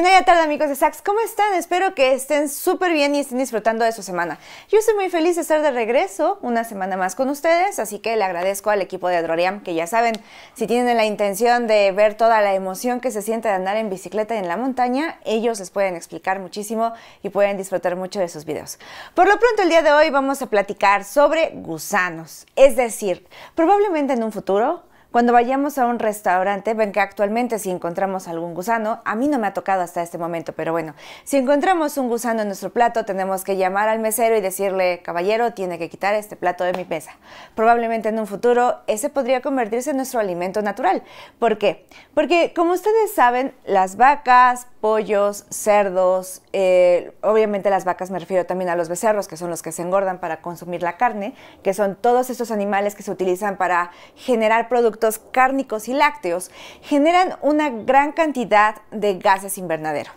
Buenas tardes, amigos de Sax, ¿cómo están? Espero que estén súper bien y estén disfrutando de su semana. Yo estoy muy feliz de estar de regreso una semana más con ustedes, así que le agradezco al equipo de Droriam, que ya saben, si tienen la intención de ver toda la emoción que se siente de andar en bicicleta en la montaña, ellos les pueden explicar muchísimo y pueden disfrutar mucho de sus videos. Por lo pronto, el día de hoy vamos a platicar sobre gusanos, es decir, probablemente en un futuro, cuando vayamos a un restaurante, ven que actualmente si encontramos algún gusano, a mí no me ha tocado hasta este momento, pero bueno, si encontramos un gusano en nuestro plato, tenemos que llamar al mesero y decirle, caballero, tiene que quitar este plato de mi mesa. Probablemente en un futuro, ese podría convertirse en nuestro alimento natural. ¿Por qué? Porque, como ustedes saben, las vacas, pollos, cerdos, obviamente las vacas me refiero también a los becerros, que son los que se engordan para consumir la carne, que son todos estos animales que se utilizan para generar productos cárnicos y lácteos, generan una gran cantidad de gases invernadero.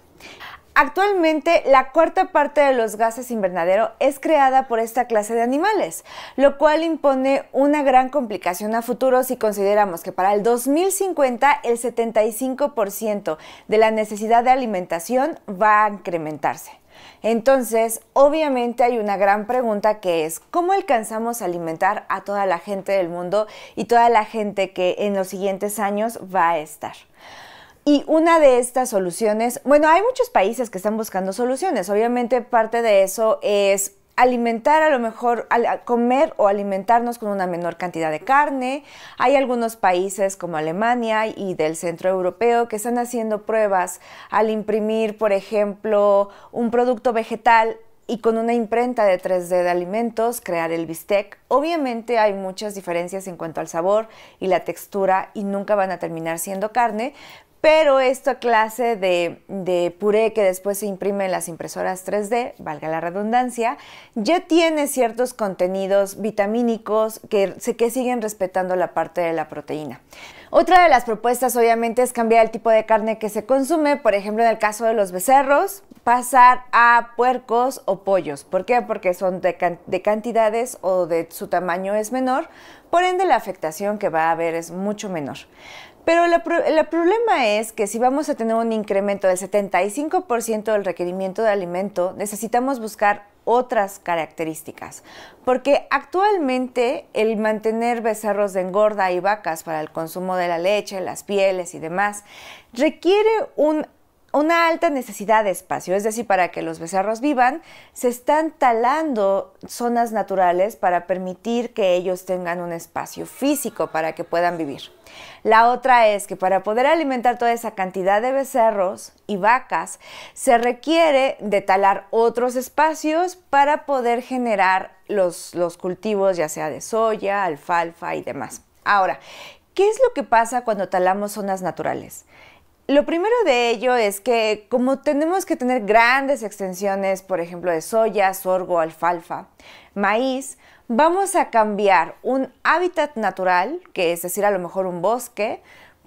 Actualmente, la cuarta parte de los gases invernadero es creada por esta clase de animales, lo cual impone una gran complicación a futuro si consideramos que para el 2050 el 75% de la necesidad de alimentación va a incrementarse. Entonces, obviamente hay una gran pregunta que es, ¿cómo alcanzamos a alimentar a toda la gente del mundo y toda la gente que en los siguientes años va a estar? Y una de estas soluciones, bueno, hay muchos países que están buscando soluciones. Obviamente parte de eso es alimentar, a lo mejor comer o alimentarnos con una menor cantidad de carne. Hay algunos países como Alemania y del centro europeo que están haciendo pruebas al imprimir, por ejemplo, un producto vegetal y con una imprenta de 3D de alimentos, crear el bistec. Obviamente hay muchas diferencias en cuanto al sabor y la textura y nunca van a terminar siendo carne, pero esta clase de puré que después se imprime en las impresoras 3D, valga la redundancia, ya tiene ciertos contenidos vitamínicos que siguen respetando la parte de la proteína. Otra de las propuestas obviamente es cambiar el tipo de carne que se consume, por ejemplo en el caso de los becerros, pasar a puercos o pollos. ¿Por qué? Porque son de cantidades o de su tamaño es menor, por ende la afectación que va a haber es mucho menor. Pero el problema es que si vamos a tener un incremento del 75% del requerimiento de alimento, necesitamos buscar otras características, porque actualmente el mantener becerros de engorda y vacas para el consumo de la leche, las pieles y demás, requiere una alta necesidad de espacio, es decir, para que los becerros vivan, se están talando zonas naturales para permitir que ellos tengan un espacio físico para que puedan vivir. La otra es que para poder alimentar toda esa cantidad de becerros y vacas, se requiere de talar otros espacios para poder generar los cultivos, ya sea de soya, alfalfa y demás. Ahora, ¿qué es lo que pasa cuando talamos zonas naturales? Lo primero de ello es que como tenemos que tener grandes extensiones, por ejemplo, de soya, sorgo, alfalfa, maíz, vamos a cambiar un hábitat natural, que es decir, a lo mejor un bosque,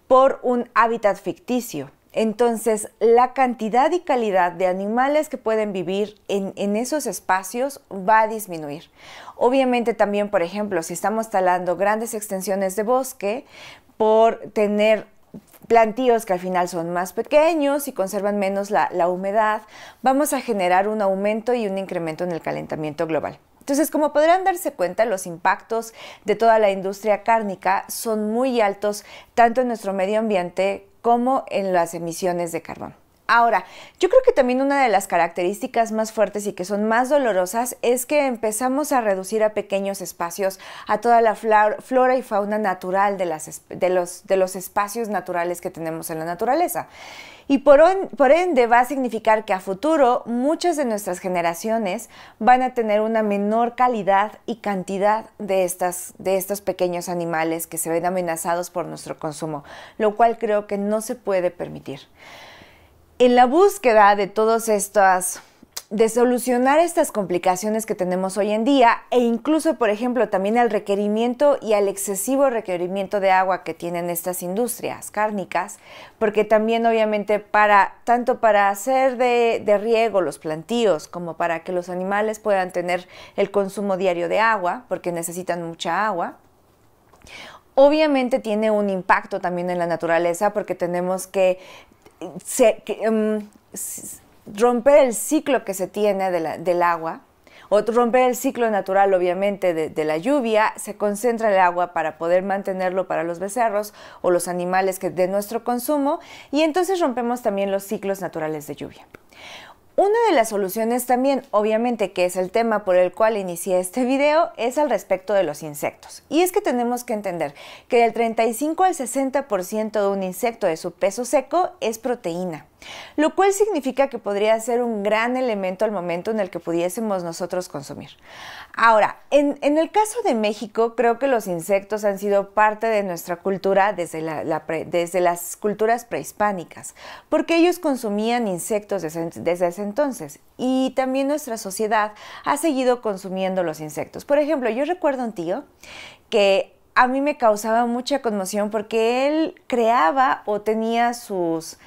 por un hábitat ficticio. Entonces, la cantidad y calidad de animales que pueden vivir en esos espacios va a disminuir. Obviamente también, por ejemplo, si estamos talando grandes extensiones de bosque, por tener plantíos que al final son más pequeños y conservan menos la humedad, vamos a generar un aumento y un incremento en el calentamiento global. Entonces, como podrán darse cuenta, los impactos de toda la industria cárnica son muy altos, tanto en nuestro medio ambiente como en las emisiones de carbón. Ahora, yo creo que también una de las características más fuertes y que son más dolorosas es que empezamos a reducir a pequeños espacios a toda la flora y fauna natural de los espacios naturales que tenemos en la naturaleza. Y por ende va a significar que a futuro muchas de nuestras generaciones van a tener una menor calidad y cantidad de estos pequeños animales que se ven amenazados por nuestro consumo, lo cual creo que no se puede permitir. En la búsqueda de solucionar estas complicaciones que tenemos hoy en día e incluso, por ejemplo, también al requerimiento y al excesivo requerimiento de agua que tienen estas industrias cárnicas, porque también obviamente tanto para hacer de riego los plantíos como para que los animales puedan tener el consumo diario de agua, porque necesitan mucha agua, obviamente tiene un impacto también en la naturaleza porque tenemos que romper el ciclo que se tiene del agua, o romper el ciclo natural, obviamente, de la lluvia. Se concentra el agua para poder mantenerlo para los becerros o los animales de nuestro consumo, y entonces rompemos también los ciclos naturales de lluvia. Una de las soluciones también, obviamente, que es el tema por el cual inicié este video, es al respecto de los insectos. Y es que tenemos que entender que del 35 al 60% de un insecto de su peso seco es proteína, lo cual significa que podría ser un gran elemento al momento en el que pudiésemos nosotros consumir. Ahora, en el caso de México, creo que los insectos han sido parte de nuestra cultura desde las culturas prehispánicas, porque ellos consumían insectos desde ese entonces, y también nuestra sociedad ha seguido consumiendo los insectos. Por ejemplo, yo recuerdo a un tío que a mí me causaba mucha conmoción porque él creaba o tenía sus...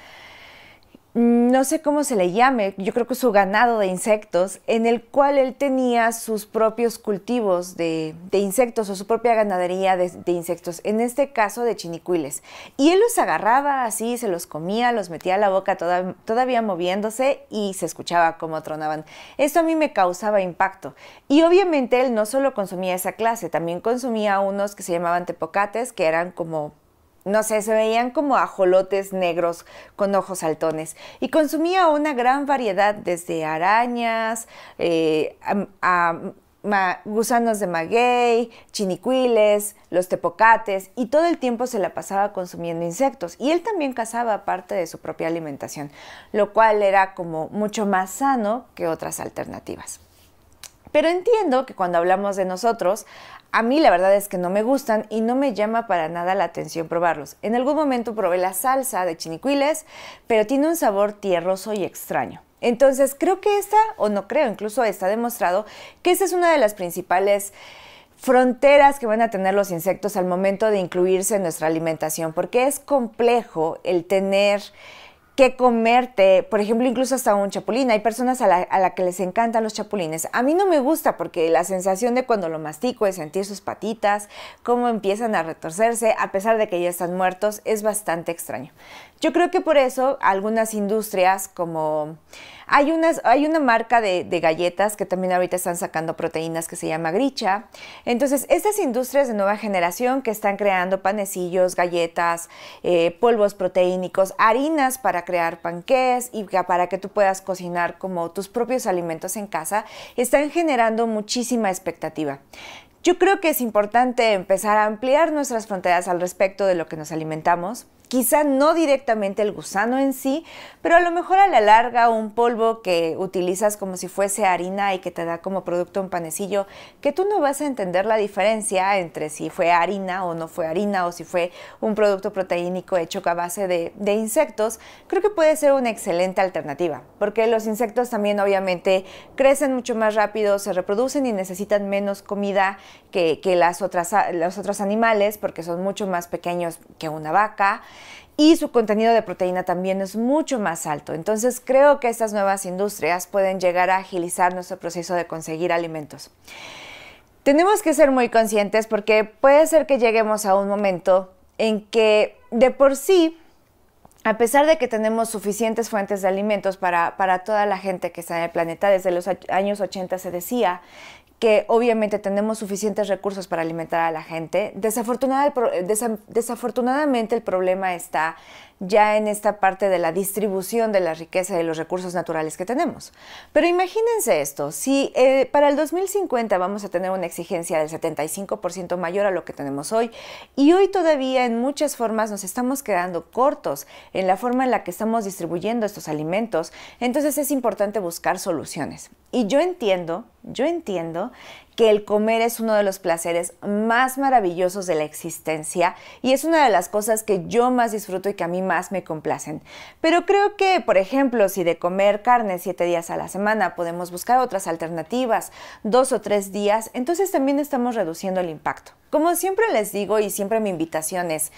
no sé cómo se le llame, yo creo que su ganado de insectos, en el cual él tenía sus propios cultivos de insectos o su propia ganadería de insectos, en este caso de chinicuiles. Y él los agarraba así, se los comía, los metía a la boca todavía moviéndose y se escuchaba cómo tronaban. Esto a mí me causaba impacto. Y obviamente él no solo consumía esa clase, también consumía unos que se llamaban tepocates, que eran como... no sé, se veían como ajolotes negros con ojos saltones, y consumía una gran variedad, desde arañas, gusanos de maguey, chinicuiles, los tepocates, y todo el tiempo se la pasaba consumiendo insectos. Y él también cazaba parte de su propia alimentación, lo cual era como mucho más sano que otras alternativas. Pero entiendo que cuando hablamos de nosotros, a mí la verdad es que no me gustan y no me llama para nada la atención probarlos. En algún momento probé la salsa de chinicuiles, pero tiene un sabor tierroso y extraño. Entonces creo que incluso está demostrado que esta es una de las principales fronteras que van a tener los insectos al momento de incluirse en nuestra alimentación, porque es complejo el tener que comerte, por ejemplo, incluso hasta un chapulín. Hay personas a la que les encantan los chapulines. A mí no me gusta, porque la sensación de cuando lo mastico, de sentir sus patitas, cómo empiezan a retorcerse, a pesar de que ya están muertos, es bastante extraño. Yo creo que por eso algunas industrias, como... Hay una marca de galletas que también ahorita están sacando proteínas, que se llama Gricha. Entonces, estas industrias de nueva generación que están creando panecillos, galletas, polvos proteínicos, harinas para crear panqués y para que tú puedas cocinar como tus propios alimentos en casa, están generando muchísima expectativa. Yo creo que es importante empezar a ampliar nuestras fronteras al respecto de lo que nos alimentamos. Quizá no directamente el gusano en sí, pero a lo mejor a la larga un polvo que utilizas como si fuese harina y que te da como producto un panecillo, que tú no vas a entender la diferencia entre si fue harina o no fue harina, o si fue un producto proteínico hecho a base de insectos. Creo que puede ser una excelente alternativa, porque los insectos también obviamente crecen mucho más rápido, se reproducen y necesitan menos comida que los otros animales, porque son mucho más pequeños que una vaca. Y su contenido de proteína también es mucho más alto. Entonces creo que estas nuevas industrias pueden llegar a agilizar nuestro proceso de conseguir alimentos. Tenemos que ser muy conscientes, porque puede ser que lleguemos a un momento en que de por sí, a pesar de que tenemos suficientes fuentes de alimentos para toda la gente que está en el planeta, desde los años 80 se decía que obviamente tenemos suficientes recursos para alimentar a la gente. Desafortunadamente el problema está ya en esta parte de la distribución de la riqueza y de los recursos naturales que tenemos. Pero imagínense esto, si para el 2050 vamos a tener una exigencia del 75% mayor a lo que tenemos hoy, y hoy todavía en muchas formas nos estamos quedando cortos en la forma en la que estamos distribuyendo estos alimentos, entonces es importante buscar soluciones. Y yo entiendo que el comer es uno de los placeres más maravillosos de la existencia, y es una de las cosas que yo más disfruto y que a mí más me complacen. Pero creo que, por ejemplo, si de comer carne 7 días a la semana podemos buscar otras alternativas, 2 o 3 días, entonces también estamos reduciendo el impacto. Como siempre les digo, y siempre mi invitación es,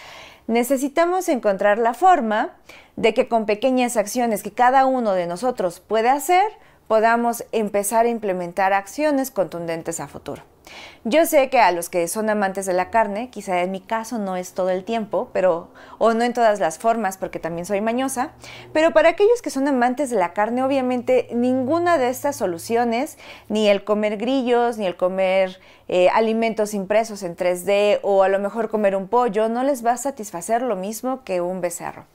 necesitamos encontrar la forma de que con pequeñas acciones que cada uno de nosotros puede hacer, podamos empezar a implementar acciones contundentes a futuro. Yo sé que a los que son amantes de la carne, quizá en mi caso no es todo el tiempo, o no en todas las formas, porque también soy mañosa, pero para aquellos que son amantes de la carne, obviamente ninguna de estas soluciones, ni el comer grillos, ni el comer alimentos impresos en 3D, o a lo mejor comer un pollo, no les va a satisfacer lo mismo que un becerro.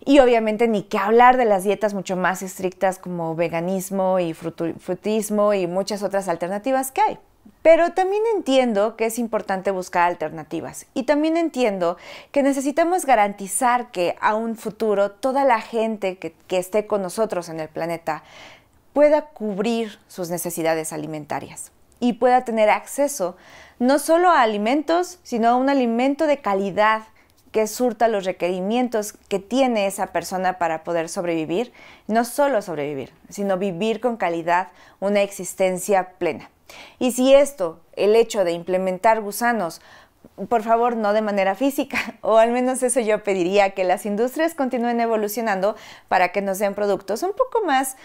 Y obviamente ni que hablar de las dietas mucho más estrictas como veganismo y frutismo y muchas otras alternativas que hay. Pero también entiendo que es importante buscar alternativas y también entiendo que necesitamos garantizar que a un futuro toda la gente que esté con nosotros en el planeta pueda cubrir sus necesidades alimentarias y pueda tener acceso no solo a alimentos, sino a un alimento de calidad que surta los requerimientos que tiene esa persona para poder sobrevivir, no solo sobrevivir, sino vivir con calidad una existencia plena. Y si esto, el hecho de implementar gusanos, por favor, no de manera física, o al menos eso yo pediría, que las industrias continúen evolucionando para que nos den productos un poco más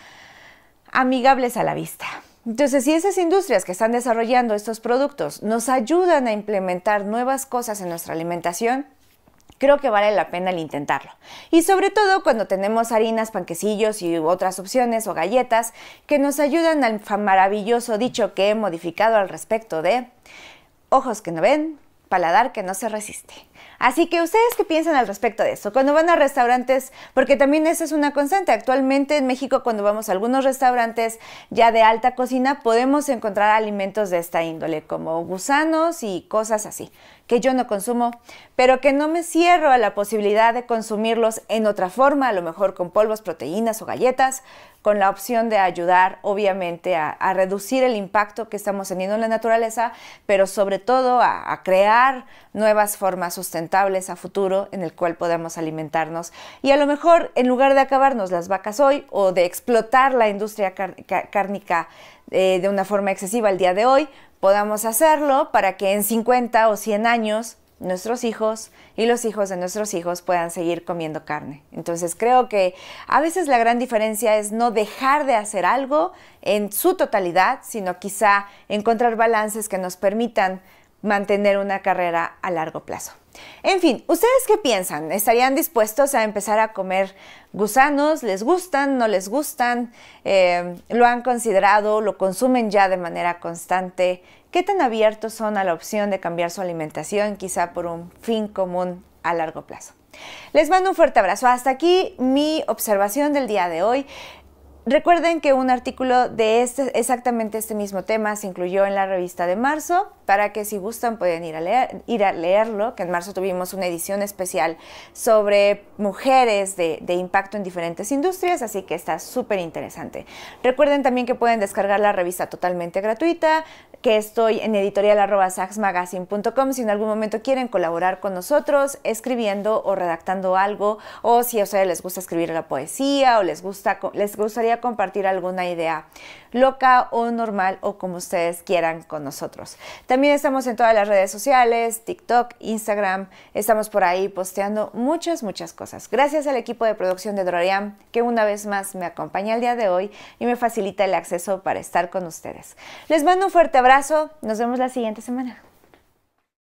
amigables a la vista. Entonces, si esas industrias que están desarrollando estos productos nos ayudan a implementar nuevas cosas en nuestra alimentación, creo que vale la pena el intentarlo. Y sobre todo cuando tenemos harinas, panquecillos y otras opciones o galletas que nos ayudan al maravilloso dicho que he modificado al respecto de ojos que no ven, paladar que no se resiste. Así que ustedes qué piensan al respecto de eso, cuando van a restaurantes, porque también esa es una constante. Actualmente en México, cuando vamos a algunos restaurantes ya de alta cocina, podemos encontrar alimentos de esta índole, como gusanos y cosas así, que yo no consumo, pero que no me cierro a la posibilidad de consumirlos en otra forma, a lo mejor con polvos, proteínas o galletas, con la opción de ayudar, obviamente, a reducir el impacto que estamos teniendo en la naturaleza, pero sobre todo a crear nuevas formas sustentables a futuro en el cual podamos alimentarnos. Y a lo mejor, en lugar de acabarnos las vacas hoy o de explotar la industria cárnica de una forma excesiva el día de hoy, podamos hacerlo para que en 50 o 100 años nuestros hijos y los hijos de nuestros hijos puedan seguir comiendo carne. Entonces creo que a veces la gran diferencia es no dejar de hacer algo en su totalidad, sino quizá encontrar balances que nos permitan mantener una carrera a largo plazo. En fin, ¿ustedes qué piensan? ¿Estarían dispuestos a empezar a comer gusanos? ¿Les gustan? ¿No les gustan? ¿Lo han considerado? ¿Lo consumen ya de manera constante? ¿Qué tan abiertos son a la opción de cambiar su alimentación, quizá por un fin común a largo plazo? Les mando un fuerte abrazo. Hasta aquí mi observación del día de hoy. Recuerden que un artículo de exactamente este mismo tema se incluyó en la revista de marzo, para que si gustan pueden ir a leerlo, que en marzo tuvimos una edición especial sobre mujeres de impacto en diferentes industrias, así que está súper interesante. Recuerden también que pueden descargar la revista totalmente gratuita, que estoy en editorial@saxmagazine.com si en algún momento quieren colaborar con nosotros escribiendo o redactando algo, o si a ustedes les gusta escribir la poesía o les gustaría compartir alguna idea loca o normal o como ustedes quieran con nosotros. También estamos en todas las redes sociales, TikTok, Instagram, estamos por ahí posteando muchas cosas. Gracias al equipo de producción de Droriam, que una vez más me acompaña el día de hoy y me facilita el acceso para estar con ustedes. Les mando un fuerte abrazo, nos vemos la siguiente semana.